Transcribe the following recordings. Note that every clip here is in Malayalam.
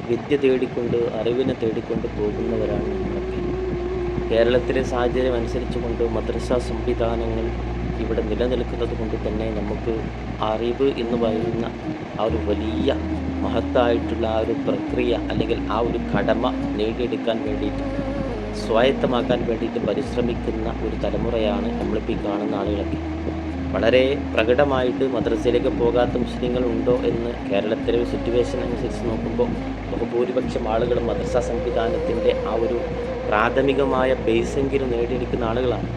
വിദ്യ തേടിക്കൊണ്ട് അറിവിനെ തേടിക്കൊണ്ട് പോകുന്നവരാണ് നമ്മളൊക്കെ. കേരളത്തിലെ സാഹചര്യം അനുസരിച്ചുകൊണ്ട് മദ്രസ സംവിധാനങ്ങൾ ഇവിടെ നിലനിൽക്കുന്നത് കൊണ്ട് തന്നെ നമുക്ക് അറിവ് എന്ന് പറയുന്ന ആ ഒരു വലിയ മഹത്തായിട്ടുള്ള ആ ഒരു പ്രക്രിയ അല്ലെങ്കിൽ ആ ഒരു കടമ നേടിയെടുക്കാൻ വേണ്ടിയിട്ട് സ്വായത്തമാക്കാൻ വേണ്ടിയിട്ട് പരിശ്രമിക്കുന്ന ഒരു തലമുറയാണ് നമ്മളിപ്പോൾ ഈ കാണുന്ന ആളുകളൊക്കെ. വളരെ പ്രകടമായിട്ട് മദ്രസയിലേക്ക് പോകാത്ത മുസ്ലിങ്ങളുണ്ടോ എന്ന് കേരളത്തിലെ ഒരു സിറ്റുവേഷൻ അനുസരിച്ച് നോക്കുമ്പോൾ ബഹുഭൂരിപക്ഷം ആളുകൾ മദ്രസ സംവിധാനത്തിൻ്റെ ആ ഒരു പ്രാഥമികമായ ബേസെങ്കിലും നേടിയെടുക്കുന്ന ആളുകളാണ്.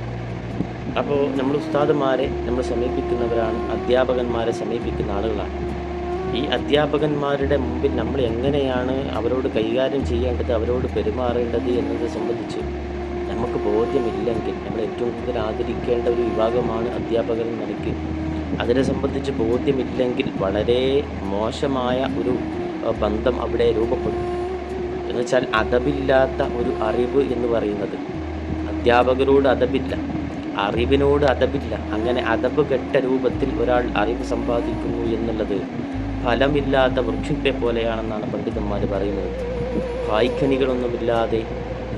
അപ്പോൾ നമ്മൾ ഉസ്താദുമാരെ നമ്മൾ സമീപിക്കുന്നവരാണ്, അധ്യാപകന്മാരെ സമീപിക്കുന്ന ആളുകളാണ്. ഈ അധ്യാപകന്മാരുടെ മുമ്പിൽ നമ്മൾ എങ്ങനെയാണ് അവരോട് കൈകാര്യം ചെയ്യേണ്ടത്, അവരോട് പെരുമാറേണ്ടത് എന്നത് സംബന്ധിച്ച് നമുക്ക് ബോധ്യമില്ലെങ്കിൽ നമ്മൾ ഏറ്റവും കൂടുതൽ ആദരിക്കേണ്ട ഒരു വിഭാഗമാണ് അധ്യാപകർ എന്ന നിലയ്ക്ക്. അതിനെ സംബന്ധിച്ച് ബോധ്യമില്ലെങ്കിൽ വളരെ മോശമായ ഒരു ബന്ധം അവിടെ രൂപപ്പെടും. എന്നുവെച്ചാൽ അദബില്ലാത്ത ഒരു അറിവ് എന്ന് പറയുന്നത്, അധ്യാപകരോട് അദബില്ല, അറിവിനോട് അദബില്ല, അങ്ങനെ അദബ് കെട്ട രൂപത്തിൽ ഒരാൾ അറിവ് സമ്പാദിക്കുന്നു എന്നുള്ളത് ഫലമില്ലാത്ത വൃക്ഷത്തെ പോലെയാണെന്നാണ് പണ്ഡിതന്മാർ പറയുന്നത്. കായ്ക്കനികളൊന്നുമില്ലാതെ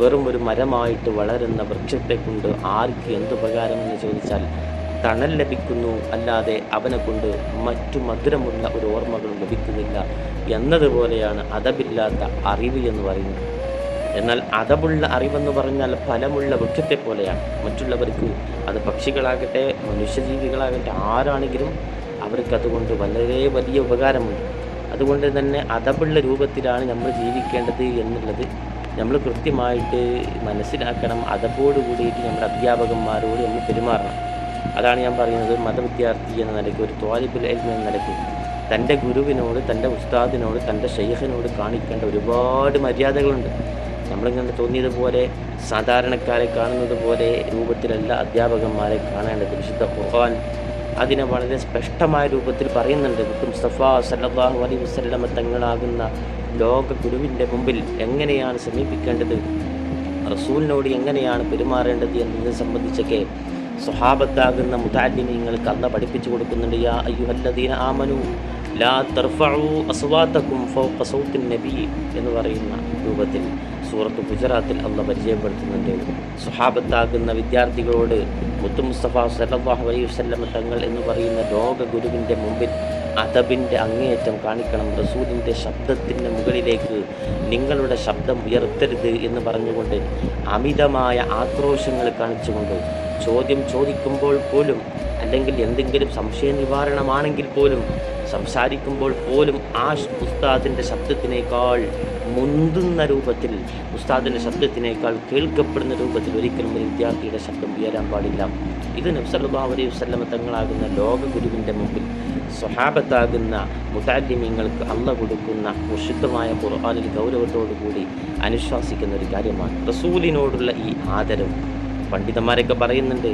വെറും ഒരു മരമായിട്ട് വളരുന്ന വൃക്ഷത്തെ കൊണ്ട് ആർക്ക് എന്തുപകാരമെന്ന് ചോദിച്ചാൽ തണൽ ലഭിക്കുന്നു, അല്ലാതെ അവനെ കൊണ്ട് മറ്റു മധുരമുള്ള ഒരു ഓർമ്മകളും ലഭിക്കുന്നില്ല എന്നതുപോലെയാണ് അദബില്ലാത്ത അറിവ് എന്ന് പറയുന്നത്. എന്നാൽ അദബുള്ള അറിവെന്ന് പറഞ്ഞാൽ ഫലമുള്ള വൃക്ഷത്തെ പോലെയാണ്. മറ്റുള്ളവർക്ക് അത് പക്ഷികളാകട്ടെ മനുഷ്യജീവികളാകട്ടെ ആരാണെങ്കിലും അവർക്കതുകൊണ്ട് വളരെ വലിയ ഉപകാരമുണ്ട്. അതുകൊണ്ട് തന്നെ അദബുള്ള രൂപത്തിലാണ് നമ്മൾ ജീവിക്കേണ്ടത് എന്നുള്ളത് നമ്മൾ കൃത്യമായിട്ട് മനസ്സിലാക്കണം. അദബോട് കൂടിയിട്ട് നമ്മുടെ അധ്യാപകന്മാരോട് നമ്മൾ പെരുമാറണം. അതാണ് ഞാൻ പറയുന്നത്, മതവിദ്യാർത്ഥി എന്ന നിലയ്ക്ക്, ഒരു ത്വാലിബുൽ ഇൽം എന്ന നിലയ്ക്ക് തൻ്റെ ഗുരുവിനോട്, തൻ്റെ ഉസ്താദിനോട്, തൻ്റെ ഷെയ്ഖിനോട് കാണിക്കേണ്ട ഒരുപാട് മര്യാദകളുണ്ട്. നമ്മളിങ്ങനെ തോന്നിയതുപോലെ സാധാരണക്കാരെ കാണുന്നത് പോലെ രൂപത്തിലല്ല അധ്യാപകന്മാരെ കാണേണ്ടത്. വിശുദ്ധ ഖുർആൻ അതിനെ വളരെ സ്പഷ്ടമായ രൂപത്തിൽ പറയുന്നുണ്ട്. മുസ്തഫ സല്ലല്ലാഹു അലൈഹി വസല്ലമ തങ്ങളാകുന്ന ലോക ഗുരുവിൻ്റെ മുമ്പിൽ എങ്ങനെയാണ് സമീപിക്കേണ്ടത്, റസൂലിനോട് എങ്ങനെയാണ് പെരുമാറേണ്ടത് എന്നതിനെ സംബന്ധിച്ചൊക്കെ സ്വഹാബത്താകുന്ന മുതഅല്ലിമീങ്ങൾക്ക് അല്ലാഹു പഠിപ്പിച്ചു കൊടുക്കുന്നുണ്ട്. യാ അയ്യുഹല്ലദീന ആമനു ലാ തർഫഉ അസ്വാതകും ഫൗഖ സൗത്തിൻ നബി എന്ന് പറയുന്ന രൂപത്തിൽ സൂറത്ത് ഗുജറാത്തിൽ അല്ലാഹു പരിചയപ്പെടുത്തുന്നുണ്ട്. സ്വഹാബത്താകുന്ന വിദ്യാർത്ഥികളോട് മുത്തു മുസ്തഫ സല്ലല്ലാഹു അലൈഹി വസല്ലം തങ്ങൾ എന്ന് പറയുന്ന ലോക ഗുരുവിൻ്റെ മുമ്പിൽ അദബിൻ്റെ അങ്ങേയറ്റം കാണിക്കണം. റസൂലിൻ്റെ ശബ്ദത്തിൻ്റെ മുകളിലേക്ക് നിങ്ങളുടെ ശബ്ദം ഉയർത്തരുത് എന്ന് പറഞ്ഞുകൊണ്ട് അമിതമായ ആക്രോശങ്ങൾ കാണിച്ചുകൊണ്ട് ചോദ്യം ചോദിക്കുമ്പോൾ പോലും, അല്ലെങ്കിൽ എന്തെങ്കിലും സംശയ നിവാരണമാണെങ്കിൽ പോലും, സംസാരിക്കുമ്പോൾ പോലും ആ ഉസ്താദിൻ്റെ ശബ്ദത്തിനേക്കാൾ മുന്തുന്ന രൂപത്തിൽ, ഉസ്താദിൻ്റെ ശബ്ദത്തിനേക്കാൾ കേൾക്കപ്പെടുന്ന രൂപത്തിൽ ഒരിക്കലും ഒരു വിദ്യാർത്ഥിയുടെ ശബ്ദം ഉയരാൻ പാടില്ല. ഇത് നബി സല്ലല്ലാഹു അലൈഹി വസല്ലം തങ്ങളാകുന്ന ലോക ഗുരുവിൻ്റെ മുമ്പിൽ സ്വഹാബത്താകുന്ന മുതഅല്ലിമീങ്ങൾക്ക് അല്ലാഹു കൊടുക്കുന്ന വിശുദ്ധമായ ഖുർആനിൽ ഗൗരവത്തോടു കൂടി അനുശാസിക്കുന്ന ഒരു കാര്യമാണ് റസൂലിനോടുള്ള ഈ ആദരവ്. പണ്ഡിതന്മാരൊക്കെ പറയുന്നുണ്ട്,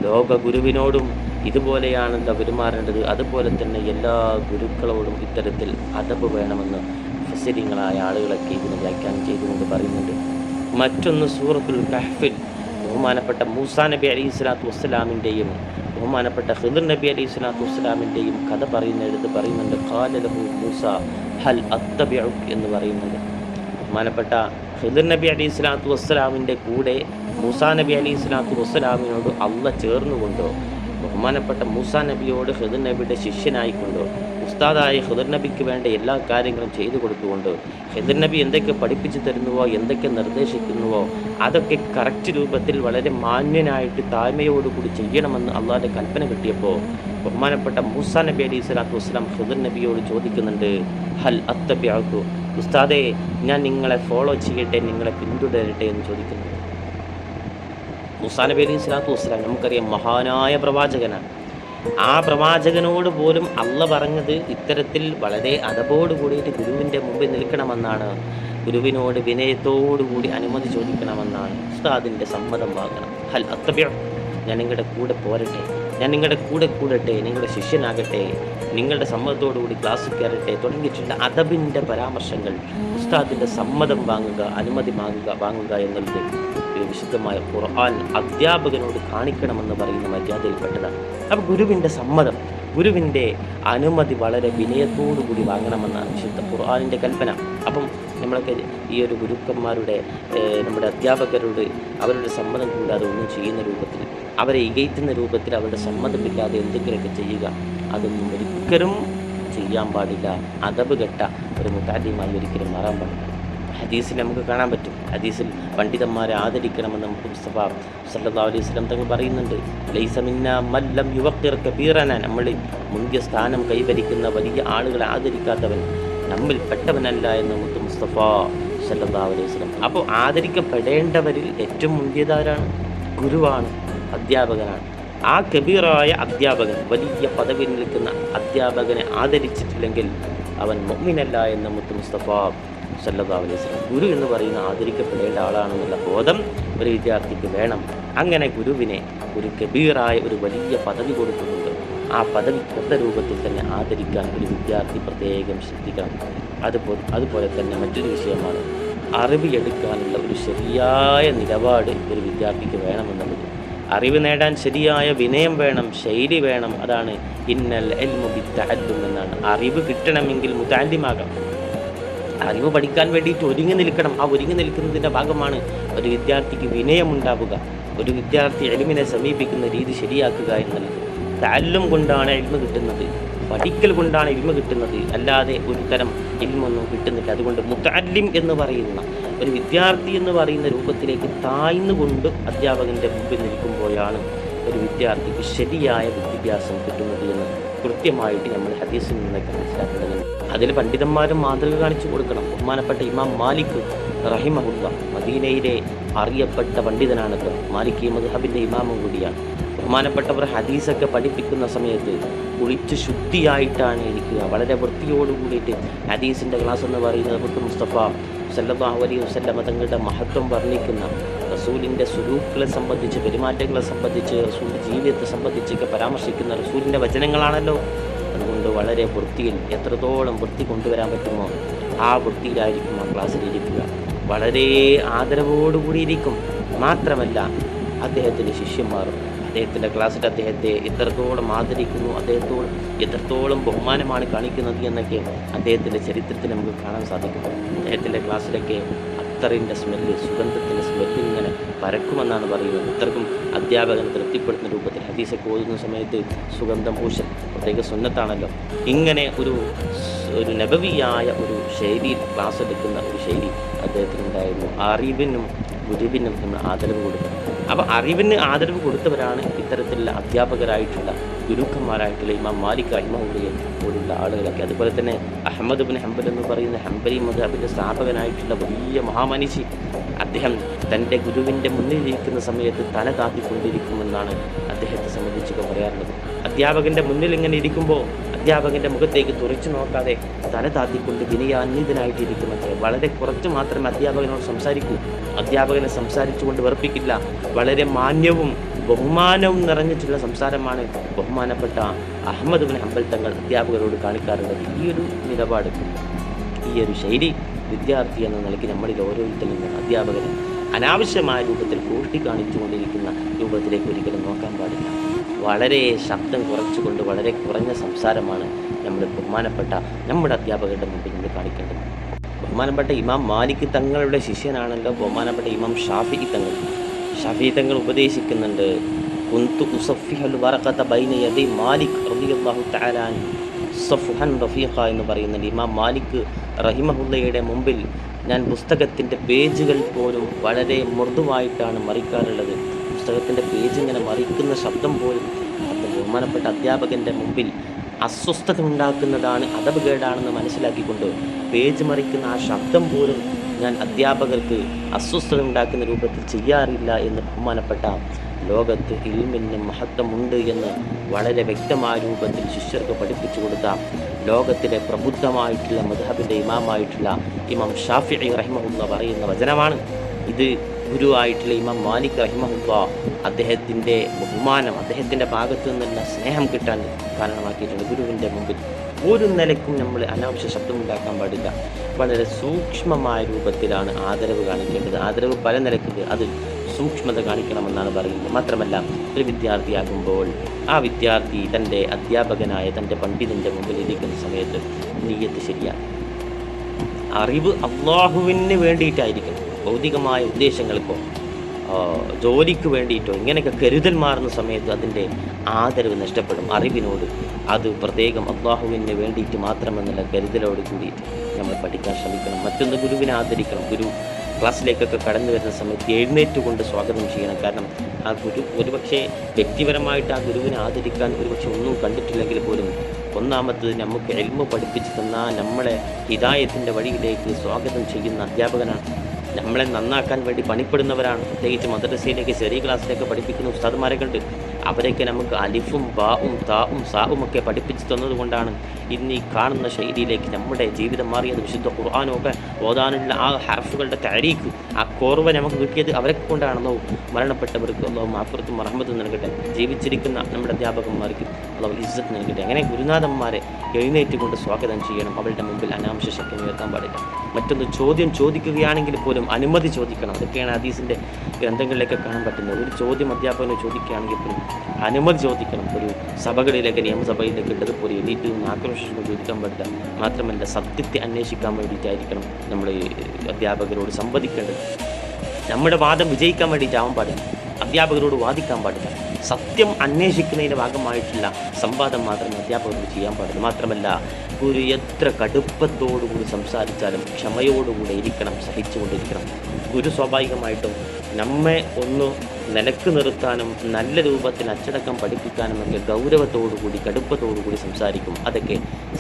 ലോക ഗുരുവിനോടും ഇതുപോലെയാണല്ലോ പെരുമാറേണ്ടത്, അതുപോലെ തന്നെ എല്ലാ ഗുരുക്കളോടും ഇത്തരത്തിൽ അദബ് വേണമെന്ന് മുഫസ്സിരീങ്ങളായ ആളുകളൊക്കെ ഇതിന് വ്യാഖ്യാനം ചെയ്തുകൊണ്ട് പറയുന്നുണ്ട്. മറ്റൊന്ന് സൂറത്തുൽ കഹ്ഫിൽ ബഹുമാനപ്പെട്ട മൂസാ നബി അലൈഹി സ്വലാത്തു വസ്സലാമിൻ്റെയും ബഹുമാനപ്പെട്ട ഖിദ്ർ നബി അലൈഹി സ്വലാത്തു വസ്സലാമിൻ്റെയും കഥ പറയുന്നുണ്ട്. ഖാല ലഹു മൂസ ഹൽ അത്തബിഉക എന്ന് പറയുന്നുണ്ട്. ബഹുമാനപ്പെട്ട ഖിദ്ർ നബി അലൈഹി സ്വലാത്തു വസ്സലാമിൻ്റെ കൂടെ മൂസാ നബി അലൈഹി സ്വലാത്തു വസ്സലാമിനോട് അള്ളാഹ് ചേർന്നുകൊണ്ടോ, ബഹുമാനപ്പെട്ട മൂസാ നബിയോട് ഖിദ്ർ നബിയുടെ ശിഷ്യനായിക്കൊണ്ടോ, ഉസ്താദായ ഖിദ്ർ നബിക്ക് വേണ്ട എല്ലാ കാര്യങ്ങളും ചെയ്തു കൊടുത്തുകൊണ്ട് ഖിദ്ർ നബി എന്തൊക്കെ പഠിപ്പിച്ചു തരുന്നുവോ, എന്തൊക്കെ നിർദ്ദേശിക്കുന്നുവോ അതൊക്കെ കറക്റ്റ് രൂപത്തിൽ വളരെ മാന്യനായിട്ട് താഴ്മയോടുകൂടി ചെയ്യണമെന്ന് അള്ളാഹിൻ്റെ കൽപ്പന കിട്ടിയപ്പോൾ ബഹുമാനപ്പെട്ട മൂസാ നബി അലൈഹി സ്വലാത്തു വസ്സലാം ഖിദ്ർ നബിയോട് ചോദിക്കുന്നുണ്ട്, ഹൽ അത്തബിഉക, ഉസ്താദേ ഞാൻ നിങ്ങളെ ഫോളോ ചെയ്യട്ടെ, നിങ്ങളെ പിന്തുടരട്ടെ എന്ന് ചോദിക്കുന്നുണ്ട്. മൂസാ നബി അലൈഹി സ്വലാത്തു വസ്സലാം നമുക്കറിയാം മഹാനായ പ്രവാചകനാണ്. ആ പ്രവാചകനോട് പോലും അള്ളാഹ് പറഞ്ഞത് ഇത്തരത്തിൽ വളരെ അദബോട് കൂടിയിട്ട് ഗുരുവിൻ്റെ മുമ്പിൽ നിൽക്കണമെന്നാണ്, ഗുരുവിനോട് വിനയത്തോടുകൂടി അനുമതി ചോദിക്കണമെന്നാണ്, ഉസ്താദിൻ്റെ സമ്മതം വാങ്ങണം. ഹൽ അത്തബിഉ, ഞാൻ നിങ്ങളുടെ കൂടെ പോരട്ടെ, ഞാൻ നിങ്ങളുടെ കൂടെ കൂടട്ടെ, നിങ്ങളുടെ ശിഷ്യനാകട്ടെ, നിങ്ങളുടെ സമ്മതത്തോടുകൂടി ക്ലാസ്സിൽ കയറട്ടെ തുടങ്ങിയിട്ടുള്ള അദബിൻ്റെ പരാമർശങ്ങൾ, ഉസ്താദിൻ്റെ സമ്മതം വാങ്ങുക, അനുമതി വാങ്ങുക എന്നുള്ളത് വിശുദ്ധമായ ഖുർആൻ അധ്യാപകനോട് കാണിക്കണമെന്ന് പറയുന്ന മര്യാദയിൽപ്പെട്ടതാണ്. അപ്പോൾ ഗുരുവിൻ്റെ സമ്മതം, ഗുരുവിൻ്റെ അനുമതി വളരെ വിനയത്തോടുകൂടി വാങ്ങണമെന്നാണ് വിശുദ്ധ ഖുർആനിൻ്റെ കൽപ്പന. അപ്പം നമ്മളൊക്കെ ഈ ഒരു ഗുരുക്കന്മാരുടെ നമ്മുടെ അധ്യാപകരോട് അവരുടെ സമ്മതം കൂടാതെ ഒന്നും ചെയ്യുന്ന രൂപത്തിൽ, അവരെ ഇകയറ്റുന്ന രൂപത്തിൽ അവരുടെ സമ്മതമില്ലാതെ എന്തെങ്കിലുമൊക്കെ ചെയ്യുക, അതൊന്നും ഒരിക്കലും ചെയ്യാൻ പാടില്ല. അദബ് കെട്ട ഒരു മുതഅല്ലിമായി ഒരിക്കലും മാറാൻ പാടില്ല. ഹദീസിൽ നമുക്ക് കാണാൻ പറ്റും. ഹദീസിൽ പണ്ഡിതന്മാരെ ആദരിക്കണമെന്ന് നമുക്ക് മുസ്തഫ സല്ലല്ലാഹു അലൈഹി വസല്ലം തങ്ങൾ പറയുന്നുണ്ട്. ലൈസ മിന്നാ മൻ ലം യുവഖിർ കബീറനാ, നമ്മൾ മുന്തിയ സ്ഥാനം കൈവരിക്കുന്ന വലിയ ആളുകളെ ആദരിക്കാത്തവൻ നമ്മിൽ പെട്ടവനല്ല എന്ന് മുസ്തഫ സല്ലല്ലാഹു അലൈഹി വസല്ലം. അപ്പോൾ ആദരിക്കപ്പെടേണ്ടവരിൽ ഏറ്റവും മുന്തിയതാരാണ്? ഗുരുവാണ്, അധ്യാപകനാണ്. ആ കബീറായ അധ്യാപകൻ, വലിയ പദവിയിൽ നിൽക്കുന്ന അധ്യാപകനെ ആദരിച്ചിട്ടില്ലെങ്കിൽ അവൻ മുഅ്മിനല്ല എന്ന് മുസ്തഫ സല്ലല്ലാഹു അലൈഹി വസല്ലം. ഗുരു എന്ന് പറയുന്ന ആദരിക്കപ്പെടേണ്ട ആളാണെന്നുള്ള ബോധം ഒരു വിദ്യാർത്ഥിക്ക് വേണം. അങ്ങനെ ഗുരുവിനെ ഒരു കബീറായ ഒരു വലിയ പദവി കൊടുക്കുന്നുണ്ട്. ആ പദവി കൊണ്ട രൂപത്തിൽ തന്നെ ആദരിക്കാൻ ഒരു വിദ്യാർത്ഥി പ്രത്യേകം ശ്രദ്ധിക്കണം. അതുപോലെ തന്നെ മറ്റൊരു വിഷയമാണ് അറിവ് എടുക്കാനുള്ള ഒരു ശരിയായ നിലപാട് ഒരു വിദ്യാർത്ഥിക്ക് വേണമെന്നുള്ളത്. അറിവ് നേടാൻ ശരിയായ വിനയം വേണം, ശൈലി വേണം. അതാണ് ഇന്നൽ ഇൽമു ബിത്തഅല്ലും എന്നാണ്. അറിവ് കിട്ടണമെങ്കിൽ മുതഅല്ലിമാകാം. അറിവ് പഠിക്കാൻ വേണ്ടിയിട്ട് ഒരുങ്ങി നിൽക്കണം. ആ ഒരുങ്ങി നിൽക്കുന്നതിൻ്റെ ഭാഗമാണ് ഒരു വിദ്യാർത്ഥിക്ക് വിനയമുണ്ടാവുക. ഒരു വിദ്യാർത്ഥി ഇൽമിനെ സമീപിക്കുന്ന രീതി ശരിയാക്കുക എന്നുള്ളത്. തഅല്ലും കൊണ്ടാണ് ഇൽമ് കിട്ടുന്നത്, പഠിക്കൽ കൊണ്ടാണ് ഇൽമ് കിട്ടുന്നത്, അല്ലാതെ ഒരു തരം ഇൽമൊന്നും കിട്ടുന്നില്ല. അതുകൊണ്ട് മുതഅല്ലിം എന്ന് പറയുന്ന ഒരു വിദ്യാർത്ഥി എന്ന് പറയുന്ന രൂപത്തിലേക്ക് താഴ്ന്നുകൊണ്ട് അധ്യാപകൻ്റെ മുമ്പിൽ നിൽക്കുമ്പോഴാണ് ഒരു വിദ്യാർത്ഥിക്ക് ശരിയായ വിദ്യാഭ്യാസം കിട്ടുന്നത് എന്ന് കൃത്യമായിട്ട് നമ്മൾ ഹദീസിൽ നിന്നൊക്കെ മനസ്സിലാക്കുന്നത്. അതിൽ പണ്ഡിതന്മാരും മാതൃക കാണിച്ചു കൊടുക്കണം. ബഹുമാനപ്പെട്ട ഇമാം മാലിക് റഹിമഹുല്ല മദീനയിലെ അറിയപ്പെട്ട പണ്ഡിതനാണല്ലോ. മാലിക് മദ്ഹബിൻ്റെ ഇമാമും കൂടിയാണ്. ബഹുമാനപ്പെട്ടവർ ഹദീസൊക്കെ പഠിപ്പിക്കുന്ന സമയത്ത് കുളിച്ച് ശുദ്ധിയായിട്ടാണ് ഇരിക്കുക. വളരെ വൃത്തിയോടുകൂടിയിട്ട് ഹദീസിൻ്റെ ക്ലാസ് എന്ന് പറയുന്നത് മുസ്തഫ സല്ലല്ലാഹു അലൈഹി വസല്ലം തങ്ങളുടെ മഹത്വം വർണ്ണിക്കുന്ന, റസൂലിൻ്റെ സുലൂക്കുകളെ സംബന്ധിച്ച്, പെരുമാറ്റങ്ങളെ സംബന്ധിച്ച്, റസൂലിൻ്റെ ജീവിതത്തെ സംബന്ധിച്ചൊക്കെ പരാമർശിക്കുന്ന റസൂലിൻ്റെ വചനങ്ങളാണല്ലോ. അതുകൊണ്ട് വളരെ വൃത്തിയിൽ, എത്രത്തോളം വൃത്തി കൊണ്ടുവരാൻ പറ്റുമോ ആ വൃത്തിയിലായിരിക്കും ആ ക്ലാസ്സിലിരിക്കുക. വളരെ ആദരവോടുകൂടിയിരിക്കും. മാത്രമല്ല അദ്ദേഹത്തിൻ്റെ ശിഷ്യന്മാരും അദ്ദേഹത്തിൻ്റെ ക്ലാസ്സിൽ അദ്ദേഹത്തെ എത്രത്തോളം ആദരിക്കുന്നു, അദ്ദേഹത്തോട് എത്രത്തോളം ബഹുമാനമാണ് കാണിക്കുന്നത് എന്നൊക്കെ അദ്ദേഹത്തിൻ്റെ ചരിത്രത്തിൽ നമുക്ക് കാണാൻ സാധിക്കും. അദ്ദേഹത്തിൻ്റെ ക്ലാസ്സിലൊക്കെ അത്തറിൻ്റെ സ്മെല്ല്, സുഗന്ധത്തിൻ്റെ സ്മെല്ല് ഇങ്ങനെ പരക്കുമെന്നാണ് പറയുന്നത്. ഇത്രക്കും അധ്യാപകനെ തൃപ്തിപ്പെടുത്തുന്ന രൂപത്തിൽ ഹദീസൊക്കെ ഓതുന്ന സമയത്ത് സുഗന്ധം പൂശൽ പ്രത്യേക സുന്നത്താണല്ലോ. ഇങ്ങനെ ഒരു നബവിയായ ഒരു ശൈലിയിൽ ക്ലാസ് എടുക്കുന്ന ഒരു ശൈലി അദ്ദേഹത്തിനുണ്ടായിരുന്നു. അറിവിനും ഗുരുവിനും നമ്മൾ ആദരവ് കൊടുക്കണം. അപ്പോൾ അറിവിന് ആദരവ് കൊടുത്തവരാണ് ഇത്തരത്തിലുള്ള അധ്യാപകരായിട്ടുള്ള ഗുരുക്കന്മാരായിട്ടുള്ള ഇമാം മാലിക് റഹിമഹുള്ളയെ പോലുള്ള ആളുകളൊക്കെ. അതുപോലെ തന്നെ അഹ്മദ് ഇബ്നു ഹംബൽ എന്ന് പറയുന്ന ഹംബലി മദ്ഹബിൻ്റെ സ്ഥാപകനായിട്ടുള്ള വലിയ മഹാമനീഷി, അദ്ദേഹം തൻ്റെ ഗുരുവിൻ്റെ മുന്നിലിരിക്കുന്ന സമയത്ത് തല താത്തിക്കൊണ്ടിരിക്കുമെന്നാണ് അദ്ദേഹത്തെ സംബന്ധിച്ചൊക്കെ പറയാറുള്ളത്. അധ്യാപകൻ്റെ മുന്നിൽ ഇങ്ങനെ ഇരിക്കുമ്പോൾ അധ്യാപകൻ്റെ മുഖത്തേക്ക് തുറച്ചു നോക്കാതെ തല താത്തിക്കൊണ്ട് വിനയാന്വിതനായിട്ടിരിക്കുന്നത്. വളരെ കുറച്ച് മാത്രമേ അധ്യാപകനോട് സംസാരിക്കൂ. അധ്യാപകനെ സംസാരിച്ചുകൊണ്ട് വെറുപ്പിക്കില്ല. വളരെ മാന്യവും ബഹുമാനവും നിറഞ്ഞിട്ടുള്ള സംസാരമാണ് ബഹുമാനപ്പെട്ട അഹ്മദ് ഇബ്നു ഹംബൽ തങ്ങൾ അധ്യാപകരോട് കാണിക്കാറുള്ളത്. ഈ ഒരു നിലപാട്, ഈ ഒരു ശൈലി വിദ്യാർത്ഥി എന്ന നിലയ്ക്ക് നമ്മളിൽ ഓരോരുത്തരും അധ്യാപകനെ അനാവശ്യമായ രൂപത്തിൽ കാണിച്ചുകൊണ്ടിരിക്കുന്ന രൂപത്തിലേക്ക് ഒരിക്കലും നോക്കാൻ പാടില്ല. വളരെ ശബ്ദം കുറച്ചുകൊണ്ട് വളരെ കുറഞ്ഞ സംസാരമാണ് നമ്മൾ ബഹുമാനപ്പെട്ട നമ്മുടെ അധ്യാപകരുടെ മുമ്പിൽ നമ്മൾ കാണിക്കേണ്ടത്. ബഹുമാനപ്പെട്ട ഇമാം മാലിക് തങ്ങളുടെ ശിഷ്യനാണല്ലോ ബഹുമാനപ്പെട്ട ഇമാം ഷാഫിഈ തങ്ങൾ. ഷാഫിഈ തങ്ങൾ ഉപദേശിക്കുന്നുണ്ട്, കുന്തു ഉസഫിഹുൽ വറഖത ബൈന യദി മാലിക് റളിയല്ലാഹു തആല അൻഹു സഫ്ഹൻ റഫീഖ എന്ന് പറയുന്നുണ്ട്. ഇമാം മാലിക് റഹിമഹുല്ലയുടെ മുമ്പിൽ ഞാൻ പുസ്തകത്തിൻ്റെ പേജുകൾ പോലും വളരെ മൃദുവായിട്ടാണ് മറിക്കാറുള്ളത്. പുസ്തകത്തിൻ്റെ പേജ് ഇങ്ങനെ മറിക്കുന്ന ശബ്ദം പോലും ബഹുമാനപ്പെട്ട അധ്യാപകൻ്റെ മുമ്പിൽ അസ്വസ്ഥത ഉണ്ടാക്കുന്നതാണ്, അദബ് കേടാണെന്ന് മനസ്സിലാക്കിക്കൊണ്ട് പേജ് മറിക്കുന്ന ആ ശബ്ദം പോലും ഞാൻ അധ്യാപകർക്ക് അസ്വസ്ഥത ഉണ്ടാക്കുന്ന രൂപത്തിൽ ചെയ്യാറില്ല എന്ന് ബഹുമാനപ്പെട്ട ലോകത്ത് ഇൽമിന് മഹത്വമുണ്ട് എന്ന് വളരെ വ്യക്തമായ രൂപത്തിൽ ശിഷ്യർക്ക് പഠിപ്പിച്ചു കൊടുത്ത ലോകത്തിലെ പ്രബുദ്ധമായിട്ടുള്ള മദ്ഹബിൻ്റെ ഇമാമായിട്ടുള്ള ഇമാം ഷാഫിഈ റഹിമഹുല്ലാ പറയുന്ന വചനമാണ് ഇത്. ഗുരുവായിട്ടുള്ള ഇമാം മാലിക് റഹിമഹുല്ലാ അദ്ദേഹത്തിൻ്റെ ബഹുമാനം, അദ്ദേഹത്തിൻ്റെ ഭാഗത്തു നിന്നുള്ള സ്നേഹം കിട്ടാൻ കാരണമാക്കിയിട്ടുണ്ട്. ഗുരുവിൻ്റെ മുമ്പിൽ ഒരു നിലയ്ക്കും നമ്മൾ അനാവശ്യ ശബ്ദം ഉണ്ടാക്കാൻ പാടില്ല. വളരെ സൂക്ഷ്മമായ രൂപത്തിലാണ് ആദരവ് കാണിക്കേണ്ടത്. ആദരവ് പല നിലയ്ക്കുണ്ട്, അത് സൂക്ഷ്മത കാണിക്കണമെന്നാണ് പറയുന്നത്. മാത്രമല്ല ഒരു വിദ്യാർത്ഥിയാകുമ്പോൾ ആ വിദ്യാർത്ഥി തൻ്റെ അധ്യാപകനായ തൻ്റെ പണ്ഡിതൻ്റെ മുമ്പിൽ ഇരിക്കുന്ന സമയത്ത് നിയ്യത്ത് ശരിയാണ്. അറിവ് അള്ളാഹുവിന് വേണ്ടിയിട്ടായിരിക്കണം. ഭൗതികമായ ഉദ്ദേശങ്ങൾക്കോ ജോലിക്ക് വേണ്ടിയിട്ടോ ഇങ്ങനെയൊക്കെ കരുതൽ മാറുന്ന സമയത്ത് അതിൻ്റെ ആദരവ് നഷ്ടപ്പെടും. അറിവിനോട് അത് പ്രത്യേകം അള്ളാഹുവിന് വേണ്ടിയിട്ട് മാത്രമെന്നുള്ള കരുതലോട് കൂടിയിട്ട് നമ്മൾ പഠിക്കാൻ ശ്രമിക്കണം. മറ്റൊന്ന്, ഗുരുവിനെ ആദരിക്കണം. ഗുരു ക്ലാസ്സിലേക്കൊക്കെ കടന്നു വരുന്ന സമയത്ത് എഴുന്നേറ്റ് കൊണ്ട് സ്വാഗതം ചെയ്യണം. കാരണം ആ ഗുരു ഒരുപക്ഷെ വ്യക്തിപരമായിട്ട് ആ ഗുരുവിനെ ആദരിക്കാൻ ഒരുപക്ഷെ ഒന്നും കണ്ടിട്ടില്ലെങ്കിൽ പോലും ഒന്നാമത്തത് നമുക്ക് ഇൽമ പഠിപ്പിച്ചു തന്ന നമ്മളെ ഹിദായത്തിൻ്റെ വഴിയിലേക്ക് സ്വാഗതം ചെയ്യുന്ന അധ്യാപകനാണ്. നമ്മളെ നന്നാക്കാൻ വേണ്ടി പണിപ്പെടുന്നവരാണ്. പ്രത്യേകിച്ച് മദ്രസയിലേക്ക് ചെറിയ ക്ലാസ്സിലേക്ക് പഠിപ്പിക്കുന്ന ഉസ്താദുമാരെ കണ്ട് അവരൊക്കെ നമുക്ക് അലിഫും ബാവും താവും സാവും ഒക്കെ പഠിപ്പിച്ചു തന്നതുകൊണ്ടാണ് ഇന്ന് ഈ കാണുന്ന ശൈലിയിലേക്ക് നമ്മുടെ ജീവിതം മാറിയത്. വിശുദ്ധ ഖുർആനൊക്കെ ഓതാനുള്ള ആ ഹർഫുകളുടെ താരീഖ്, ആ കോർവ നമുക്ക് കിട്ടിയത് അവരെ കൊണ്ടാണെന്നോ. മരണപ്പെട്ടവർക്ക് അള്ളാഹു മാഫറത്തും റഹ്മത്തും നൽകട്ടെ. ജീവിച്ചിരിക്കുന്ന നമ്മുടെ അധ്യാപകന്മാർക്ക് അള്ളാഹു ഇസ്സത്ത് നൽകട്ടെ. അങ്ങനെ ഗുരുനാഥന്മാരെ എഴുന്നേറ്റ് കൊണ്ട് സ്വാഗതം ചെയ്യണം. അവരുടെ മുമ്പിൽ അനാവശ്യ ശക്തി ഉയർത്താൻ പാടില്ല. മറ്റൊന്ന്, ചോദ്യം ചോദിക്കുകയാണെങ്കിൽ പോലും അനുമതി ചോദിക്കണം. അതൊക്കെയാണ് ഹദീസിൻ്റെ ഗ്രന്ഥങ്ങളിലേക്ക് കാണാൻ പറ്റുന്നത്. ഒരു ചോദ്യം അധ്യാപകനെ ചോദിക്കുകയാണെങ്കിൽ പോലും അനുമതി ചോദിക്കണം. ഒരു സഭകളിലേക്ക്, നിയമസഭയിലേക്ക് ഇട്ടതുപോലെ എണീറ്റ് ആക്രോശിച്ച് ചോദിക്കാൻ പാടില്ല. മാത്രമല്ല സത്യത്തെ അന്വേഷിക്കാൻ വേണ്ടിയിട്ടായിരിക്കണം നമ്മൾ അധ്യാപകരോട് സംവദിക്കേണ്ടത്. നമ്മുടെ വാദം വിജയിക്കാൻ വേണ്ടിയിട്ടാവാൻ പാടില്ല. അധ്യാപകരോട് വാദിക്കാൻ പാടില്ല. സത്യം അന്വേഷിക്കുന്നതിൻ്റെ ഭാഗമായിട്ടുള്ള സംവാദം മാത്രമേ അധ്യാപകരോട് ചെയ്യാൻ പാടില്ല. മാത്രമല്ല ഗുരു എത്ര കടുപ്പത്തോടുകൂടി സംസാരിച്ചാലും ക്ഷമയോടുകൂടെ ഇരിക്കണം, സഹിച്ചുകൊണ്ടിരിക്കണം. ഗുരു സ്വാഭാവികമായിട്ടും നമ്മെ ഒന്ന് നിലക്ക് നിർത്താനും നല്ല രൂപത്തിൽ അച്ചടക്കം പഠിപ്പിക്കാനും ഒക്കെ ഗൗരവത്തോടുകൂടി കടുപ്പത്തോടുകൂടി സംസാരിക്കും. അതൊക്കെ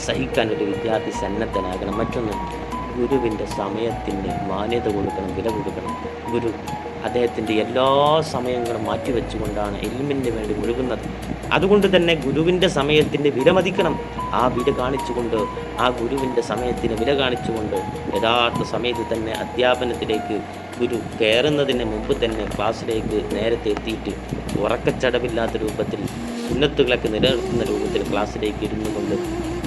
സഹിക്കാൻ ഒരു വിദ്യാർത്ഥി സന്നദ്ധനാകണം. മറ്റൊന്ന്, ഗുരുവിൻ്റെ സമയത്തിന് മാന്യത കൊടുക്കണം, വില കൊടുക്കണം. ഗുരു അദ്ദേഹത്തിൻ്റെ എല്ലാ സമയങ്ങളും മാറ്റിവെച്ചുകൊണ്ടാണ് ഇൽമിന് വേണ്ടി മുഴുകുന്നത്. അതുകൊണ്ട് തന്നെ ഗുരുവിൻ്റെ സമയത്തിൻ്റെ വില മതിക്കണം. ആ വില കാണിച്ചുകൊണ്ട്, ആ ഗുരുവിൻ്റെ സമയത്തിന് വില കാണിച്ചുകൊണ്ട് യഥാർത്ഥ സമയത്ത് തന്നെ അധ്യാപനത്തിലേക്ക് ഗുരു കയറുന്നതിന് മുമ്പ് തന്നെ ക്ലാസ്സിലേക്ക് നേരത്തെ എത്തിയിട്ട് ഉറക്കച്ചടവില്ലാത്ത രൂപത്തിൽ സുന്നത്തുകളൊക്കെ നിലനിർത്തുന്ന രൂപത്തിൽ ക്ലാസ്സിലേക്ക് ഇരുന്നു കൊണ്ട്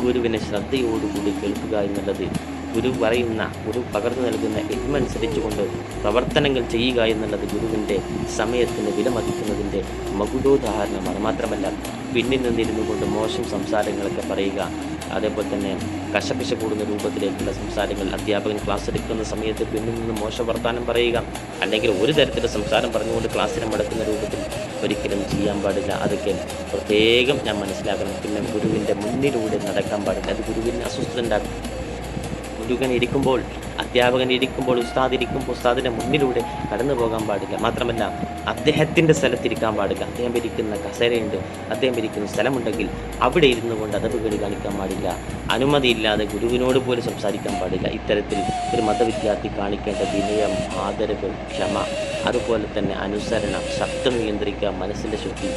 ഗുരുവിനെ ശ്രദ്ധയോടുകൂടി കേൾക്കുക എന്നുള്ളത്, ഗുരു പറയുന്ന, ഗുരു പകർന്നു നൽകുന്ന ഇൽമനുസരിച്ച് കൊണ്ട് പ്രവർത്തനങ്ങൾ ചെയ്യുക എന്നുള്ളത് ഗുരുവിൻ്റെ സമയത്തിന് വിലമതിക്കുന്നതിൻ്റെ മകുടോദാഹരണമാണ്. മാത്രമല്ല പിന്നിൽ നിന്നിരുന്നു കൊണ്ട് മോശം സംസാരങ്ങളൊക്കെ പറയുക, അതേപോലെ തന്നെ കശപിശ കൂടുന്ന രൂപത്തിലേക്കുള്ള സംസാരങ്ങൾ, അധ്യാപകൻ ക്ലാസ് എടുക്കുന്ന സമയത്ത് പിന്നിൽ നിന്ന് മോശം വർത്താനം പറയുക, അല്ലെങ്കിൽ ഒരു തരത്തിലുള്ള സംസാരം പറഞ്ഞുകൊണ്ട് ക്ലാസ്സിനെ മടക്കുന്ന രൂപത്തിൽ ഒരിക്കലും ചെയ്യാൻ പാടില്ല. അതൊക്കെ പ്രത്യേകം ഞാൻ മനസ്സിലാക്കണം. പിന്നെ ഗുരുവിൻ്റെ മുന്നിലൂടെ നടക്കാൻ പാടില്ല. അത് ഗുരുവിന് അസ്വസ്ഥത ഉണ്ടാക്കും. ഗുരുവൻ ഇരിക്കുമ്പോൾ, അധ്യാപകൻ ഇരിക്കുമ്പോൾ, ഉസ്താദ് ഇരിക്കുമ്പോൾ ഉസ്താദിൻ്റെ മുന്നിലൂടെ കടന്നു പോകാൻ പാടില്ല. മാത്രമല്ല അദ്ദേഹത്തിൻ്റെ സ്ഥലത്തിരിക്കാൻ പാടില്ല. അദ്ദേഹം ഇരിക്കുന്ന കസേരയുണ്ട്, അദ്ദേഹം ഇരിക്കുന്ന സ്ഥലമുണ്ടെങ്കിൽ അവിടെ ഇരുന്നു കൊണ്ട് അതവുകളി കാണിക്കാൻ പാടില്ല. അനുമതിയില്ലാതെ ഗുരുവിനോട് പോലും സംസാരിക്കാൻ പാടില്ല. ഇത്തരത്തിൽ ഒരു മതവിദ്യാർത്ഥി കാണിക്കേണ്ട വിനയം, ആദരവ്, ക്ഷമ, അതുപോലെ തന്നെ അനുസരണം, ശബ്ദം നിയന്ത്രിക്കുക, മനസ്സിൻ്റെ ശുദ്ധി,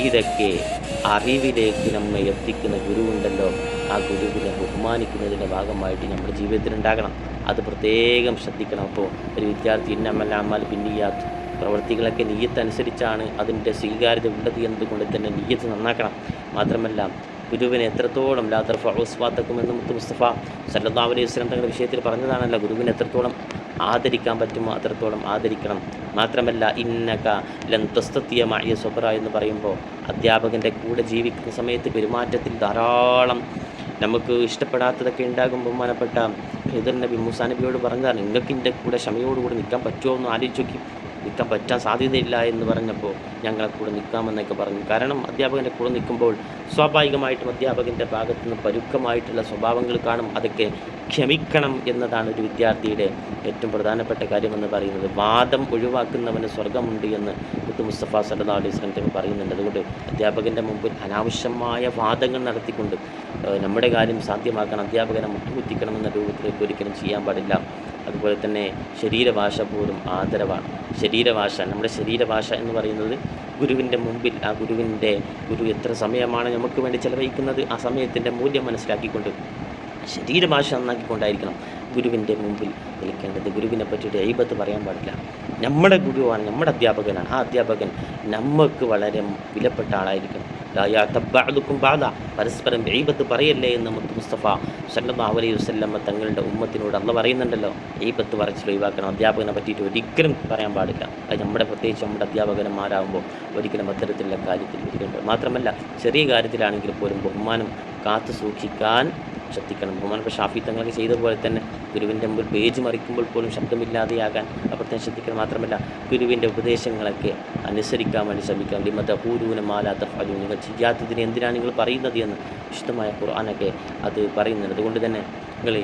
ഇതൊക്കെ അറിവിലേക്ക് നമ്മെ എത്തിക്കുന്ന ഗുരുവുണ്ടല്ലോ, ആ ഗുരുവിനെ ബഹുമാനിക്കുന്നതിൻ്റെ ഭാഗമായിട്ട് നമ്മുടെ ജീവിതത്തിൽ ഉണ്ടാകണം. അത് പ്രത്യേകം ശ്രദ്ധിക്കണം. അപ്പോൾ ഒരു വിദ്യാർത്ഥി ഇന്നമല്ലാമാൽ പിന്നിയാത്ത് പ്രവൃത്തികളൊക്കെ നീയത്തനുസരിച്ചാണ് അതിൻ്റെ സ്വീകാര്യത ഉള്ളത് എന്നതുകൊണ്ട് തന്നെ നീയത്ത് നന്നാക്കണം. മാത്രമല്ല ഗുരുവിനെ എത്രത്തോളം ലാ തർഫഉ അസ്വാതക്കും എന്ന് മുത്ത് മുസ്തഫ സല്ലല്ലാഹു അലൈഹി വസല്ലം തങ്ങളുടെ വിഷയത്തിൽ പറഞ്ഞതാണല്ലോ. ഗുരുവിനെ എത്രത്തോളം ആദരിക്കാൻ പറ്റുമോ അത്രത്തോളം ആദരിക്കണം. മാത്രമല്ല ഇന്നക ലൻ തസ്തതിയ മഅയ സബ്റ എന്ന് പറയുമ്പോൾ അധ്യാപകൻ്റെ കൂടെ ജീവിക്കുന്ന സമയത്ത് പെരുമാറ്റത്തിൽ ധാരാളം നമുക്ക് ഇഷ്ടപ്പെടാത്തതൊക്കെ ഉണ്ടാകും. ബഹുമാനപ്പെട്ട ഖിദർ നബി മൂസാ നബിയോട് പറഞ്ഞതാണ്, നിങ്ങൾക്ക് എൻ്റെ കൂടെ ക്ഷമയോടുകൂടി നിൽക്കാൻ പറ്റുമോ എന്ന് ആലോചിച്ച് നോക്കി. നിൽക്കാൻ പറ്റാൻ സാധ്യതയില്ല എന്ന് പറഞ്ഞപ്പോൾ ഞങ്ങളെ കൂടെ നിൽക്കാമെന്നൊക്കെ പറഞ്ഞു. കാരണം അധ്യാപകൻ്റെ കൂടെ നിൽക്കുമ്പോൾ സ്വാഭാവികമായിട്ടും അധ്യാപകൻ്റെ ഭാഗത്തു നിന്ന് പരുക്കമായിട്ടുള്ള സ്വഭാവങ്ങൾ കാണും. അതൊക്കെ ക്ഷമിക്കണം എന്നതാണ് ഒരു വിദ്യാർത്ഥിയുടെ ഏറ്റവും പ്രധാനപ്പെട്ട കാര്യമെന്ന് പറയുന്നത്. വാദം ഒഴിവാക്കുന്നവന് സ്വർഗമുണ്ട് എന്ന് മുത്ത് മുസ്തഫ സല്ലല്ലാഹു അലൈഹി വസല്ലം പറയുന്നുണ്ട്. അതുകൊണ്ട് അധ്യാപകൻ്റെ മുമ്പിൽ അനാവശ്യമായ വാദങ്ങൾ നടത്തിക്കൊണ്ട് നമ്മുടെ കാര്യം സാധ്യമാക്കണം, അധ്യാപകനെ മുട്ടുകുത്തിക്കണം എന്ന രൂപത്തിലേക്ക് ഒരിക്കലും ചെയ്യാൻ പാടില്ല. അതുപോലെ തന്നെ ശരീരഭാഷ പോലും ആദരവാണ്. ശരീരഭാഷ, നമ്മുടെ ശരീരഭാഷ എന്ന് പറയുന്നത് ഗുരുവിൻ്റെ മുമ്പിൽ ആ ഗുരു എത്ര സമയമാണ് നമുക്ക് വേണ്ടി ചിലവഴിക്കുന്നത്, ആ സമയത്തിൻ്റെ മൂല്യം മനസ്സിലാക്കിക്കൊണ്ട് ശരീരഭാഷ നന്നാക്കിക്കൊണ്ടായിരിക്കണം ഗുരുവിൻ്റെ മുമ്പിൽ നിൽക്കേണ്ടത്. ഗുരുവിനെ പറ്റിയിട്ട് എയ്ബത്ത് പറയാൻ പാടില്ല. നമ്മുടെ ഗുരുവാണ്, നമ്മുടെ അധ്യാപകനാണ്. ആ അധ്യാപകൻ നമുക്ക് വളരെ വിലപ്പെട്ട ആളായിരിക്കണം. പരസ്പരം എയ്ബത്ത് പറയല്ലേ എന്ന് മുത്ത് മുസ്തഫ സല്ലല്ലാഹു അലൈഹി വസല്ലം തങ്ങളുടെ ഉമ്മത്തിനോട് അള്ളാഹ് പറയുന്നുണ്ടല്ലോ. എയ്ബത്ത് പറച്ചിൽ ഒഴിവാക്കണം. അധ്യാപകനെ പറ്റിയിട്ട് ഒരിക്കലും പറയാൻ പാടില്ല. അത് പ്രത്യേകിച്ച് നമ്മുടെ അധ്യാപകന്മാരാകുമ്പോൾ ഒരിക്കലും അത്തരത്തിലുള്ള കാര്യത്തിൽ ഇരിക്കേണ്ടത്. മാത്രമല്ല ചെറിയ കാര്യത്തിലാണെങ്കിൽ പോലും ബഹുമാനം കാത്തു സൂക്ഷിക്കാൻ ശ്രദ്ധിക്കണം. ബഹുമാനപ്പെട്ട ഷാഫി തങ്ങൾക്ക് ചെയ്ത പോലെ തന്നെ ഗുരുവിൻ്റെ മുമ്പിൽ പേജ് മറിക്കുമ്പോൾ പോലും ശബ്ദമില്ലാതെയാകാൻ പ്രത്യേകം ശ്രദ്ധിക്കണം. മാത്രമല്ല ഗുരുവിൻ്റെ ഉപദേശങ്ങളൊക്കെ അനുസരിക്കാൻ വേണ്ടി ശ്രമിക്കാം. ലിമ തഖൂലൂന മാ ലാ തഫ്അലൂൻ, നിങ്ങൾ ചെയ്യാത്തതിന് എന്തിനാണ് നിങ്ങൾ പറയുന്നത് എന്ന് വിശുദ്ധമായ ഖുർആനൊക്കെ അത് പറയുന്നുണ്ട്. അതുകൊണ്ട് തന്നെ നിങ്ങൾ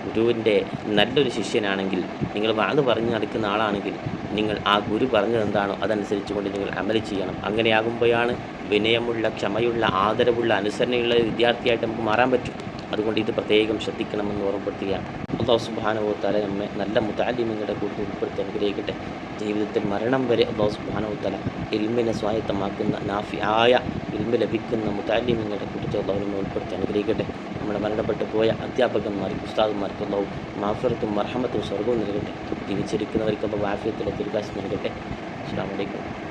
ഗുരുവിൻ്റെ നല്ലൊരു ശിഷ്യനാണെങ്കിൽ, നിങ്ങൾ വാത് പറഞ്ഞു നടക്കുന്ന ആളാണെങ്കിൽ, നിങ്ങൾ ആ ഗുരു പറഞ്ഞത് എന്താണോ അതനുസരിച്ച് കൊണ്ട് നിങ്ങൾ അമൽ ചെയ്യണം. അങ്ങനെയാകുമ്പോഴാണ് വിനയമുള്ള, ക്ഷമയുള്ള, ആദരവുള്ള, അനുസരണയുള്ള വിദ്യാർത്ഥിയായിട്ട് നമുക്ക് മാറാൻ പറ്റും. അതുകൊണ്ട് ഇത് പ്രത്യേകം ശ്രദ്ധിക്കണമെന്ന് ഓർമ്മപ്പെടുത്തുകയാണ്. അല്ലാഹു സുബ്ഹാനഹു വ തആല നമ്മെ നല്ല മുതഅല്ലിമീങ്ങളുടെ കൂട്ടത്തിൽ ഉൾപ്പെടുത്തി അനുഗ്രഹിക്കട്ടെ. ജീവിതത്തിൽ മരണം വരെ അല്ലാഹു സുബ്ഹാനഹു വ തആല ഇൽമിനെ സ്വായത്തമാക്കുന്ന, നാഫിയായ ഇൽമ് ലഭിക്കുന്ന മുതഅല്ലിമീങ്ങളുടെ കൂട്ടത്തിൽ അല്ലാഹു നമ്മെ ഉൾപ്പെടുത്തി അനുഗ്രഹിക്കട്ടെ. നമ്മുടെ മരണപ്പെട്ടു പോയ അധ്യാപകന്മാർക്ക്, ഉസ്താദുമാർക്ക് അല്ലാഹു മഗ്ഫിറത്തും മർഹമത്തും സ്വർഗവും നൽകട്ടെ. ജീവിച്ചിരിക്കുന്നവർക്ക് അല്ലാഹു ആഫിയത്തുള്ള ദീർഘായുസ്സ് നൽകട്ടെ. അസ്സലാമു അലൈക്കും.